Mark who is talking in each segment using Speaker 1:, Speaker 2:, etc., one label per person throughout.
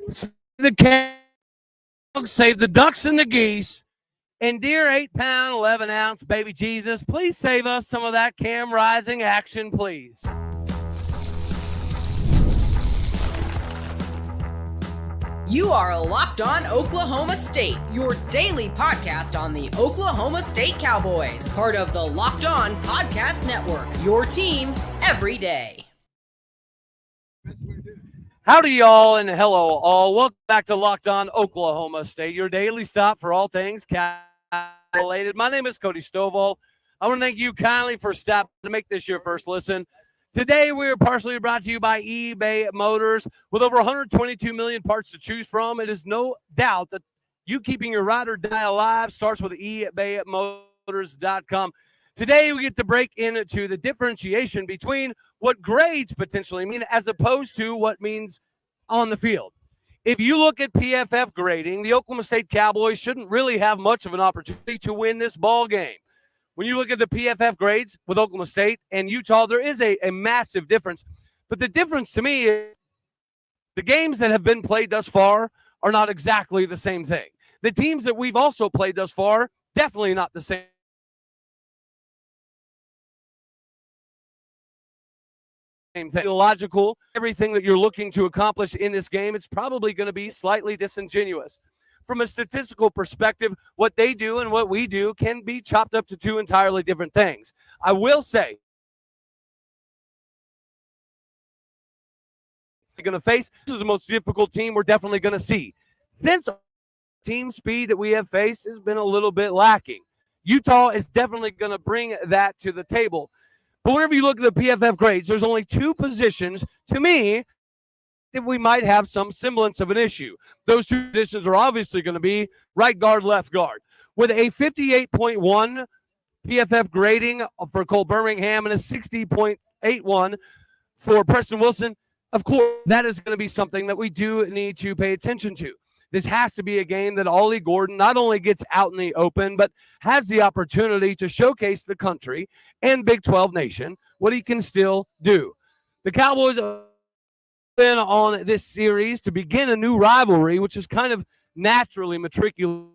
Speaker 1: Save the cows, save the ducks and the geese. And dear 8-pound, 11-ounce baby Jesus, please save us some of that Cam Rising action, please.
Speaker 2: You are Locked On Oklahoma State, your daily podcast on the Oklahoma State Cowboys, part of the Locked On Podcast Network, your team every day.
Speaker 1: Howdy, y'all, and hello, all. Welcome back to Locked On Oklahoma State, your daily stop for all things Cal-related. My name is Cody Stovall. I want to thank you kindly for stopping to make this your first listen. Today, we are partially brought to you by eBay Motors. With over 122 million parts to choose from, it is no doubt that you keeping your ride or die alive starts with ebaymotors.com. Today, we get to break into the differentiation between what grades potentially mean as opposed to what means on the field. If you look at PFF grading, the Oklahoma State Cowboys shouldn't really have much of an opportunity to win this ball game. When you look at the PFF grades with Oklahoma State and Utah, there is a massive difference. But the difference to me is the games that have been played thus far are not exactly the same thing. The teams that we've also played thus far, definitely not the same. Logical, everything that you're looking to accomplish in this game, it's probably going to be slightly disingenuous. From a statistical perspective, what they do and what we do can be chopped up to two entirely different things. I will say, they're going to face, this is the most difficult team we're definitely going to see. Since team speed that we have faced has been a little bit lacking. Utah is definitely going to bring that to the table. But whenever you look at the PFF grades, there's only two positions, to me, that we might have some semblance of an issue. Those two positions are obviously going to be right guard, left guard. With a 58.1 PFF grading for Cole Birmingham and a 60.81 for Preston Wilson, of course, that is going to be something that we do need to pay attention to. This has to be a game that Ollie Gordon not only gets out in the open, but has the opportunity to showcase the country and Big 12 Nation what he can still do. The Cowboys have been on this series to begin a new rivalry, which is kind of naturally matriculated.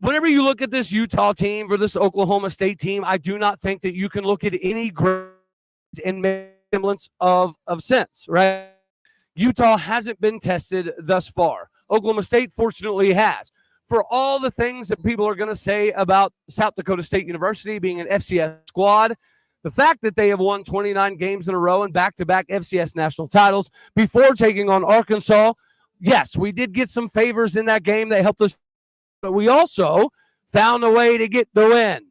Speaker 1: Whenever you look at this Utah team or this Oklahoma State team, I do not think that you can look at any grades and make semblance of sense, right? Utah hasn't been tested thus far. Oklahoma State, fortunately, has. For all the things that people are going to say about South Dakota State University being an FCS squad, the fact that they have won 29 games in a row and back-to-back FCS national titles before taking on Arkansas, yes, we did get some favors in that game that helped us, but we also found a way to get the win.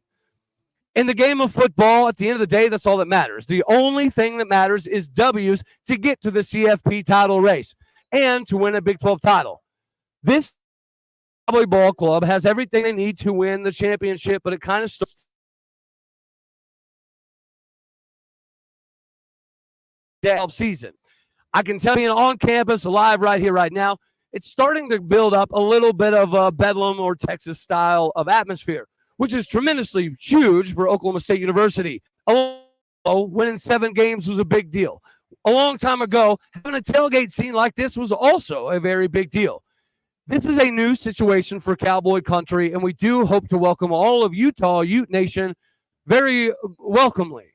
Speaker 1: In the game of football, at the end of the day, that's all that matters. The only thing that matters is W's to get to the CFP title race and to win a Big 12 title. This Cowboy Ball Club has everything they need to win the championship, but it kind of starts season. I can tell you on campus, live right here, right now, it's starting to build up a little bit of a Bedlam or Texas style of atmosphere, which is tremendously huge for Oklahoma State University. Winning 7 games was a big deal. A long time ago, having a tailgate scene like this was also a very big deal. This is a new situation for Cowboy Country, and we do hope to welcome all of Utah, Ute Nation, very welcomely.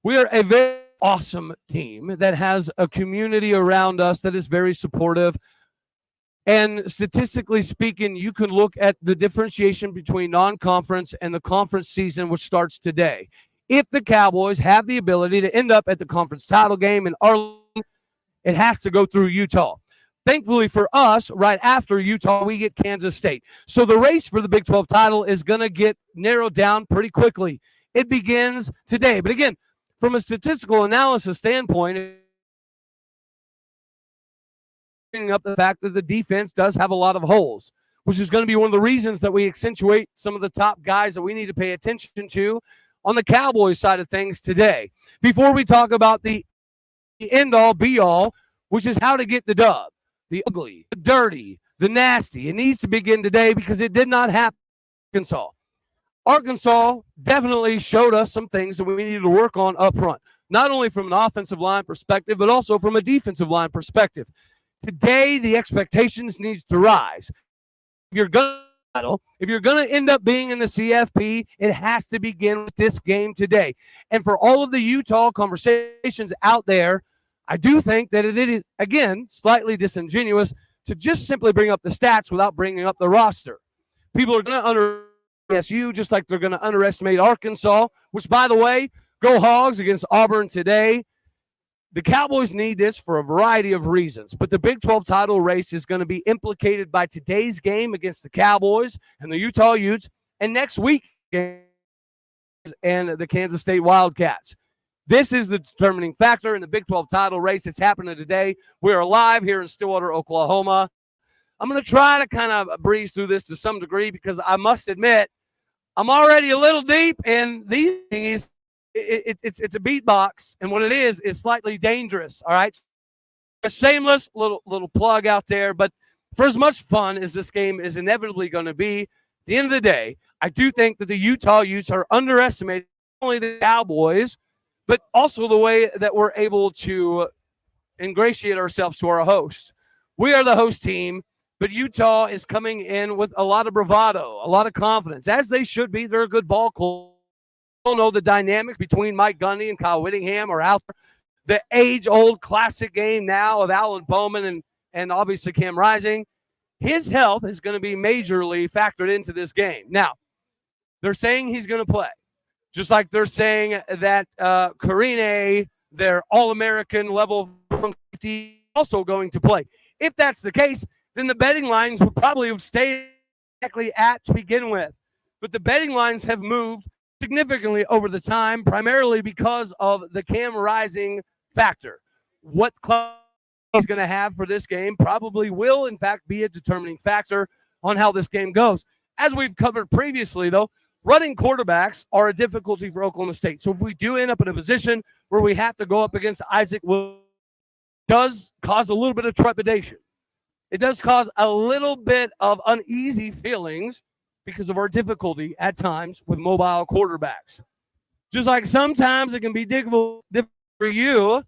Speaker 1: We are a very awesome team that has a community around us that is very supportive. And statistically speaking, you can look at the differentiation between non-conference and the conference season, which starts today. If the Cowboys have the ability to end up at the conference title game in Arlington, it has to go through Utah. Thankfully for us, right after Utah, we get Kansas State. So the race for the Big 12 title is going to get narrowed down pretty quickly. It begins today. But again, from a statistical analysis standpoint, up the fact that the defense does have a lot of holes, which is going to be one of the reasons that we accentuate some of the top guys that we need to pay attention to on the Cowboys side of things today. Before we talk about the end-all, be-all, which is how to get the dub, the ugly, the dirty, the nasty. It needs to begin today because it did not happen in Arkansas. Arkansas definitely showed us some things that we needed to work on up front. not only from an offensive line perspective, but also from a defensive line perspective. Today, the expectations needs to rise. If you're going to end up being in the CFP, it has to begin with this game today. And for all of the Utah conversations out there, I do think that it is, again, slightly disingenuous to just simply bring up the stats without bringing up the roster. People are going to underestimate SU just like they're going to underestimate Arkansas, which, by the way, go Hogs against Auburn today. The Cowboys need this for a variety of reasons, but the Big 12 title race is going to be implicated by today's game against the Cowboys and the Utah Utes, and next week and the Kansas State Wildcats. This is the determining factor in the Big 12 title race. It's happening today. We are live here in Stillwater, Oklahoma. I'm going to try to kind of breeze through this to some degree because I must admit I'm already a little deep in these things. It's a beatbox, and what it is slightly dangerous, all right? A shameless little plug out there, but for as much fun as this game is inevitably going to be, at the end of the day, I do think that the Utah Utes are underestimating not only the Cowboys, but also the way that we're able to ingratiate ourselves to our host. We are the host team, but Utah is coming in with a lot of bravado, a lot of confidence, as they should be. They're a good ball club. Don't know the dynamics between Mike Gundy and Kyle Whittingham are out there. The age-old classic game now of Alan Bowman and obviously Cam Rising. His health is going to be majorly factored into this game. Now, they're saying he's going to play, just like they're saying that Karine, their All-American level from safety, also going to play. If that's the case, then the betting lines would probably have stayed exactly at to begin with. But the betting lines have moved significantly over the time, primarily because of the Cam Rising factor. What club he's going to have for this game probably will, in fact, be a determining factor on how this game goes. As we've covered previously, though, running quarterbacks are a difficulty for Oklahoma State. So if we do end up in a position where we have to go up against Isaac Williams, it does cause a little bit of trepidation. It does cause a little bit of uneasy feelings because of our difficulty at times with mobile quarterbacks. Just like sometimes it can be difficult for you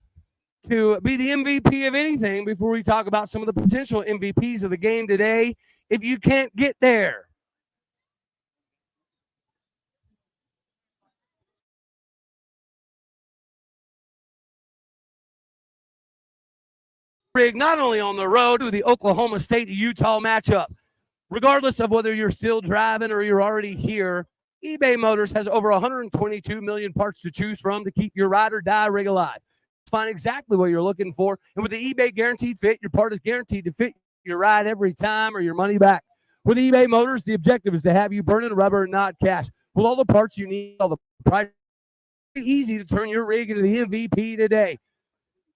Speaker 1: to be the MVP of anything before we talk about some of the potential MVPs of the game today if you can't get there. Not only on the road to the Oklahoma State-Utah matchup. Regardless of whether you're still driving or you're already here, eBay Motors has over 122 million parts to choose from to keep your ride or die rig alive. Find exactly what you're looking for, and with the eBay Guaranteed Fit, your part is guaranteed to fit your ride every time or your money back. With eBay Motors, the objective is to have you burning rubber and not cash. With all the parts you need, all the price, it's easy to turn your rig into the MVP today.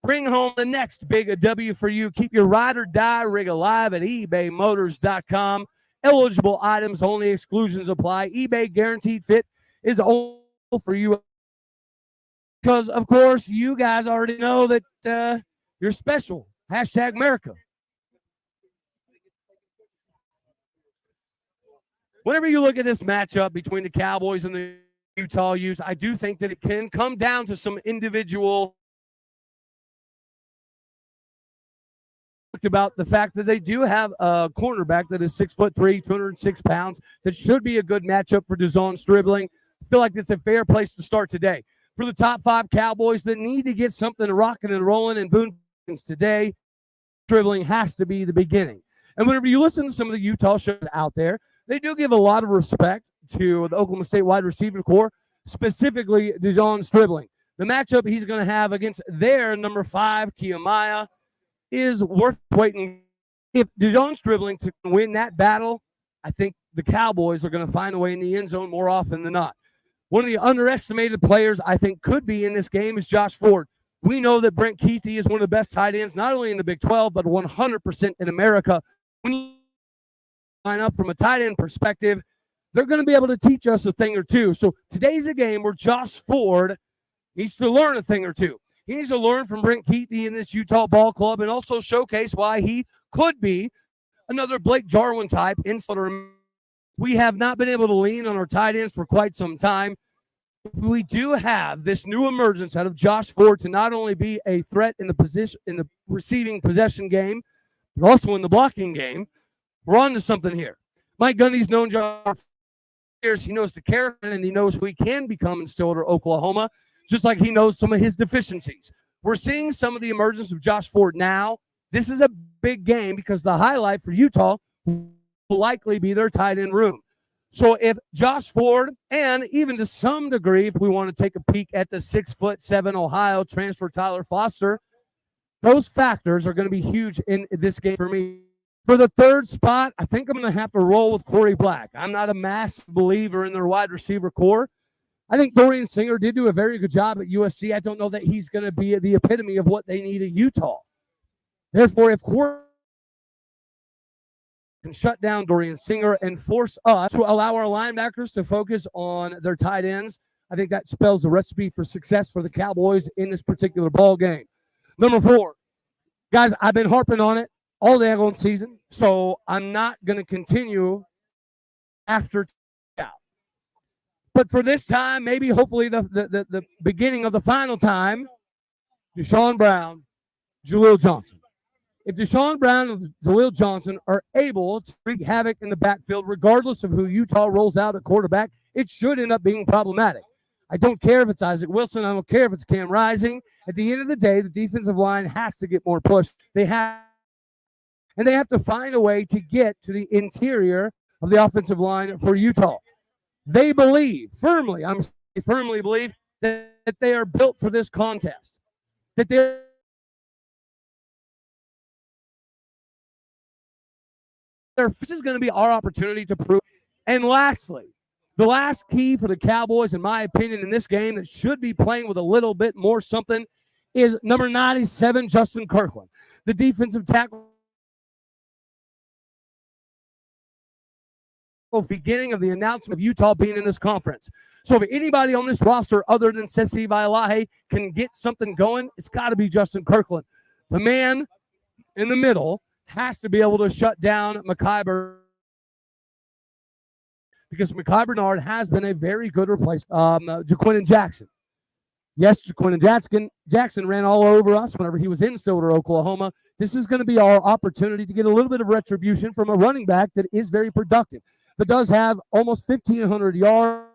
Speaker 1: Bring home the next big W for you. Keep your ride or die rig alive at ebaymotors.com. Eligible items only, exclusions apply. eBay Guaranteed Fit is only for you because, of course, you guys already know that you're special. Hashtag America. Whenever you look at this matchup between the Cowboys and the Utah Utes, I do think that it can come down to some individual about the fact that they do have a cornerback that is 6'3", 206 pounds. That should be a good matchup for DeZon Stribling. I feel like it's a fair place to start today. For the top 5 Cowboys that need to get something rocking and rolling in Boone today, Stribling has to be the beginning. And whenever you listen to some of the Utah shows out there, they do give a lot of respect to the Oklahoma State wide receiver corps, specifically DeZon Stribling. The matchup he's going to have against their number 5, Kiamaya, is worth waiting. If DeZon Stribling can win that battle, I think the Cowboys are going to find a way in the end zone more often than not. One of the underestimated players I think could be in this game is Josh Ford. We know that Brent Keithy is one of the best tight ends, not only in the Big 12, but 100% in America. When you line up from a tight end perspective, they're going to be able to teach us a thing or two. So today's a game where Josh Ford needs to learn a thing or two. He needs to learn from Brent Keithy in this Utah ball club and also showcase why he could be another Blake Jarwin type insular. We have not been able to lean on our tight ends for quite some time. we do have this new emergence out of Josh Ford to not only be a threat in the receiving possession game, but also in the blocking game, we're on to something here. Mike Gundy's known Josh for years. He knows the character and he knows who he can become in Stillwater, Oklahoma, just like he knows some of his deficiencies. We're seeing some of the emergence of Josh Ford now. This is a big game because the highlight for Utah will likely be their tight end room. So if Josh Ford, and even to some degree, if we want to take a peek at the 6'7" Ohio transfer Tyler Foster, those factors are going to be huge in this game for me. For the third spot, I think I'm going to have to roll with Corey Black. I'm not a massive believer in their wide receiver core. I think Dorian Singer did do a very good job at USC. I don't know that he's going to be the epitome of what they need at Utah. Therefore, if Corey can shut down Dorian Singer and force us to allow our linebackers to focus on their tight ends, I think that spells a recipe for success for the Cowboys in this particular ball game. Number 4, guys, I've been harping on it all day on season, so I'm not going to continue after out. But for this time, maybe hopefully the beginning of the final time, Deshaun Brown, Jaleel Johnson. If Deshaun Brown and Jaleel Johnson are able to wreak havoc in the backfield, regardless of who Utah rolls out at quarterback, it should end up being problematic. I don't care if it's Isaac Wilson. I don't care if it's Cam Rising. At the end of the day, the defensive line has to get more push. They have to find a way to get to the interior of the offensive line for Utah. They believe firmly, I firmly believe that they are built for this contest. That this is going to be our opportunity to prove. And lastly, the last key for the Cowboys, in my opinion, in this game that should be playing with a little bit more something is number 97, Justin Kirkland, the defensive tackle. Beginning of the announcement of Utah being in this conference. So if anybody on this roster other than Sesi Vailahe can get something going, it's got to be Justin Kirkland. The man in the middle has to be able to shut down Mekhi Bernard, because Mekhi Bernard has been a very good replacement. Jaquinton Jackson. Yes, Jaquinton Jackson ran all over us whenever he was in Stillwater, Oklahoma. This is going to be our opportunity to get a little bit of retribution from a running back that is very productive, that does have almost 1,500 yards,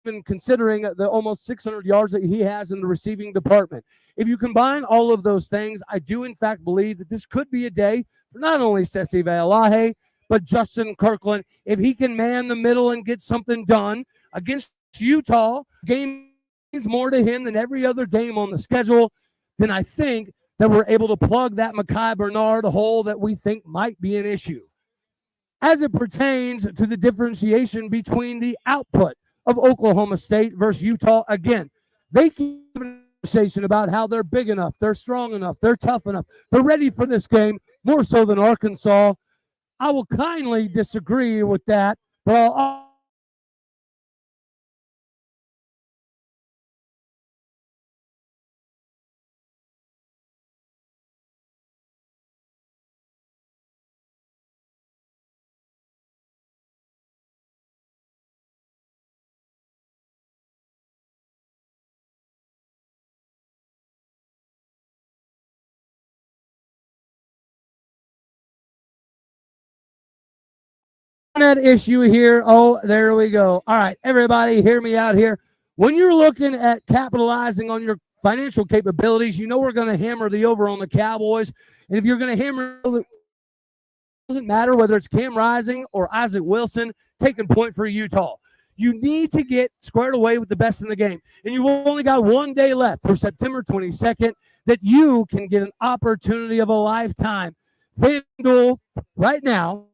Speaker 1: even considering the almost 600 yards that he has in the receiving department. If you combine all of those things, I do in fact believe that this could be a day for not only Sesi Vailahe, but Justin Kirkland. If he can man the middle and get something done against Utah, game means more to him than every other game on the schedule, then I think that we're able to plug that Mekhi Bernard hole that we think might be an issue. As it pertains to the differentiation between the output of Oklahoma State versus Utah, again, they keep a conversation about how they're big enough, they're strong enough, they're tough enough, they're ready for this game, more so than Arkansas. I will kindly disagree with that, but I'll that issue here. Oh, there we go. All right, everybody, hear me out here. When you're looking at capitalizing on your financial capabilities, you know we're going to hammer the over on the Cowboys. And if you're going to hammer, it doesn't matter whether it's Cam Rising or Isaac Wilson taking point for Utah. You need to get squared away with the best in the game. And you've only got one day left for September 22nd that you can get an opportunity of a lifetime. FanDuel right now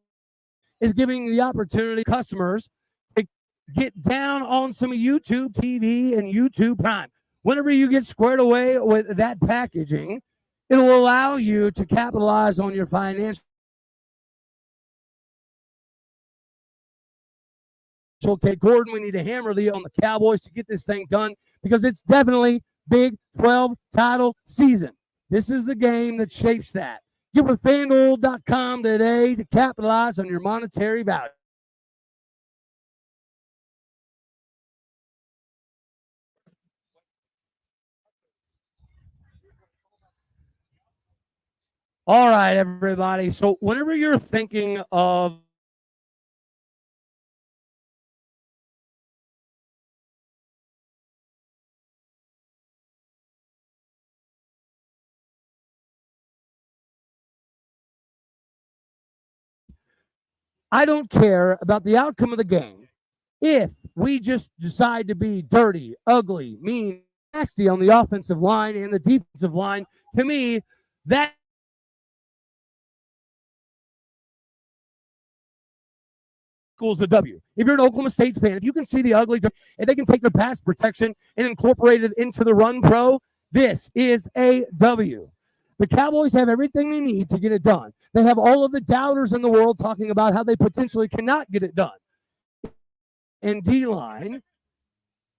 Speaker 1: is giving the opportunity customers to get down on some YouTube TV and YouTube Prime. Whenever you get squared away with that packaging, it'll allow you to capitalize on your financial. Okay, Gordon, we need to hammer on the Cowboys to get this thing done because it's definitely Big 12 title season. This is the game that shapes that. Get with FanDuel.com today to capitalize on your monetary value. All right, everybody. So whenever you're thinking of I don't care about the outcome of the game. If we just decide to be dirty, ugly, mean, nasty on the offensive line and the defensive line, to me, that equals a W. If you're an Oklahoma State fan, if you can see the ugly, if they can take their pass protection and incorporate it into the run pro, this is a W. The Cowboys have everything they need to get it done. They have all of the doubters in the world talking about how they potentially cannot get it done. And D-line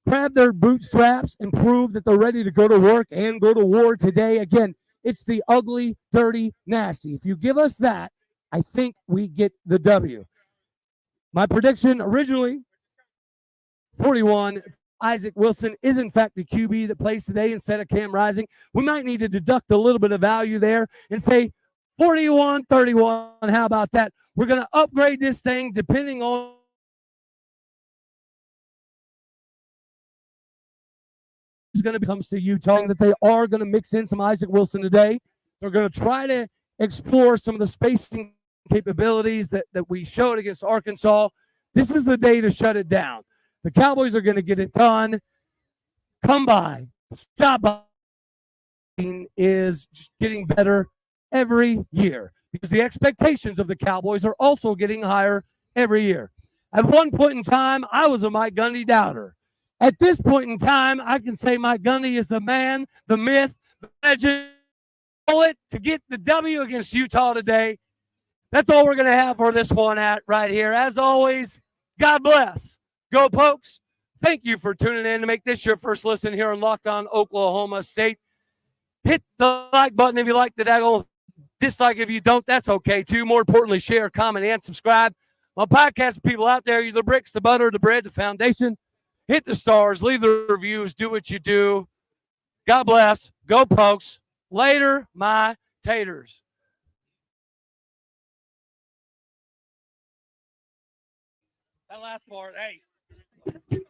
Speaker 1: grab their bootstraps and prove that they're ready to go to work and go to war today. Again, it's the ugly, dirty, nasty. If you give us that, I think we get the W. My prediction originally, 41, Isaac Wilson is in fact the QB that plays today instead of Cam Rising. We might need to deduct a little bit of value there and say 41-31. How about that? We're going to upgrade this thing depending on who's going to come to Utah, that they are going to mix in some Isaac Wilson today. They're going to try to explore some of the spacing capabilities that we showed against Arkansas. This is the day to shut it down. The Cowboys are going to get it done. Come by. Stop by. Is just getting better every year because the expectations of the Cowboys are also getting higher every year. At one point in time, I was a Mike Gundy doubter. At this point in time, I can say Mike Gundy is the man, the myth, the legend. To get the W against Utah today. That's all we're going to have for this one right here. As always, God bless. Go Pokes. Thank you for tuning in to make this your first listen here on Locked On Oklahoma State. Hit the like button if you like the daggone. Dislike if you don't. That's okay too. More importantly, share, comment, and subscribe. My podcast people out there, you're the bricks, the butter, the bread, the foundation. Hit the stars. Leave the reviews. Do what you do. God bless. Go Pokes. Later, my taters. That last part, hey.